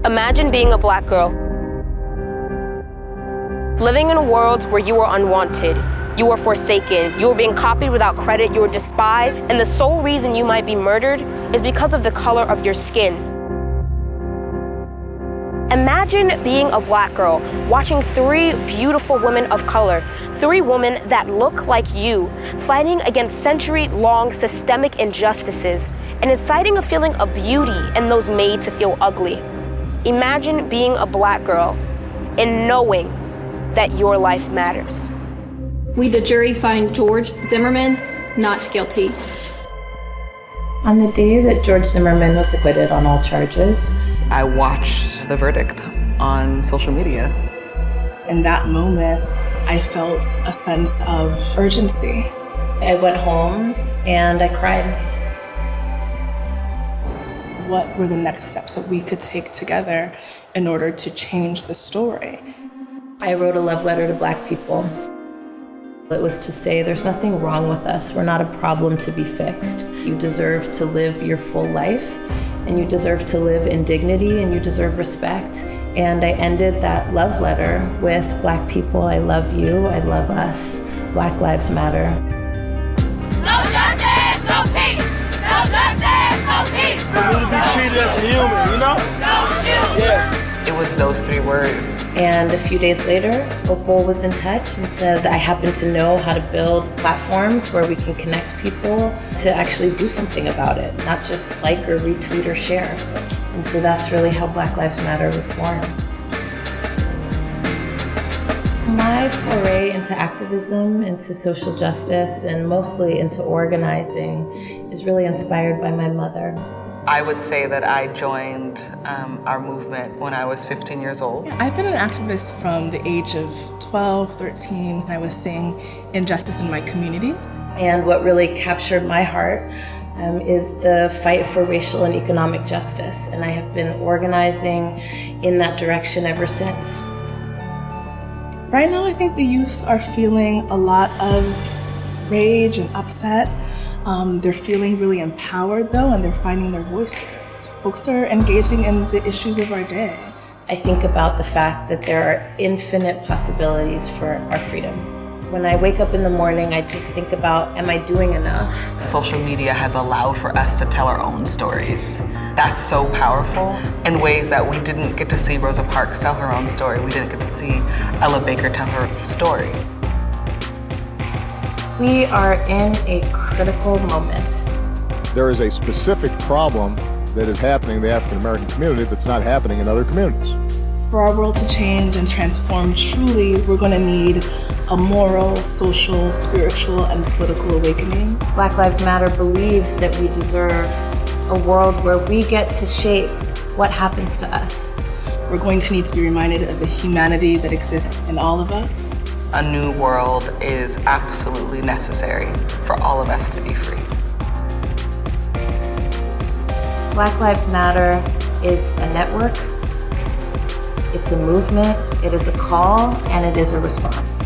Imagine being a black girl, living in a world where you are unwanted, you are forsaken, you are being copied without credit, you are despised, and the sole reason you might be murdered is because of the color of your skin. Imagine being a black girl, watching 3 beautiful women of color, 3 women that look like you, fighting against century-long systemic injustices and inciting a feeling of beauty in those made to feel ugly. Imagine being a black girl and knowing that your life matters. We, the jury, find George Zimmerman not guilty. On the day that George Zimmerman was acquitted on all charges, I watched the verdict on social media. In that moment, I felt a sense of urgency. I went home and I cried. What were the next steps that we could take together in order to change the story? I wrote a love letter to Black people. It was to say there's nothing wrong with us. We're not a problem to be fixed. You deserve to live your full life, and you deserve to live in dignity, and you deserve respect. And I ended that love letter with Black people, I love you, I love us. Black Lives Matter. No justice, no peace. No justice, no peace. We need to be treated as a human, you know? Don't shoot. Yes. It was those 3 words. And a few days later, Opal was in touch and said, I happen to know how to build platforms where we can connect people to actually do something about it, not just like or retweet or share. And so that's really how Black Lives Matter was born. My foray into activism, into social justice, and mostly into organizing is really inspired by my mother. I would say that I joined our movement when I was 15 years old. I've been an activist from the age of 12, 13. I was seeing injustice in my community. And what really captured my heart is the fight for racial and economic justice. And I have been organizing in that direction ever since. Right now, I think the youth are feeling a lot of rage and upset. They're feeling really empowered, though, and they're finding their voices. Folks are engaging in the issues of our day. I think about the fact that there are infinite possibilities for our freedom. When I wake up in the morning, I just think about, am I doing enough? Social media has allowed for us to tell our own stories. That's so powerful in ways that we didn't get to see Rosa Parks tell her own story. We didn't get to see Ella Baker tell her story. We are in a critical moment. There is a specific problem that is happening in the African American community that's not happening in other communities. For our world to change and transform truly, we're going to need a moral, social, spiritual, and political awakening. Black Lives Matter believes that we deserve a world where we get to shape what happens to us. We're going to need to be reminded of the humanity that exists in all of us. A new world is absolutely necessary for all of us to be free. Black Lives Matter is a network, it's a movement, it is a call, and it is a response.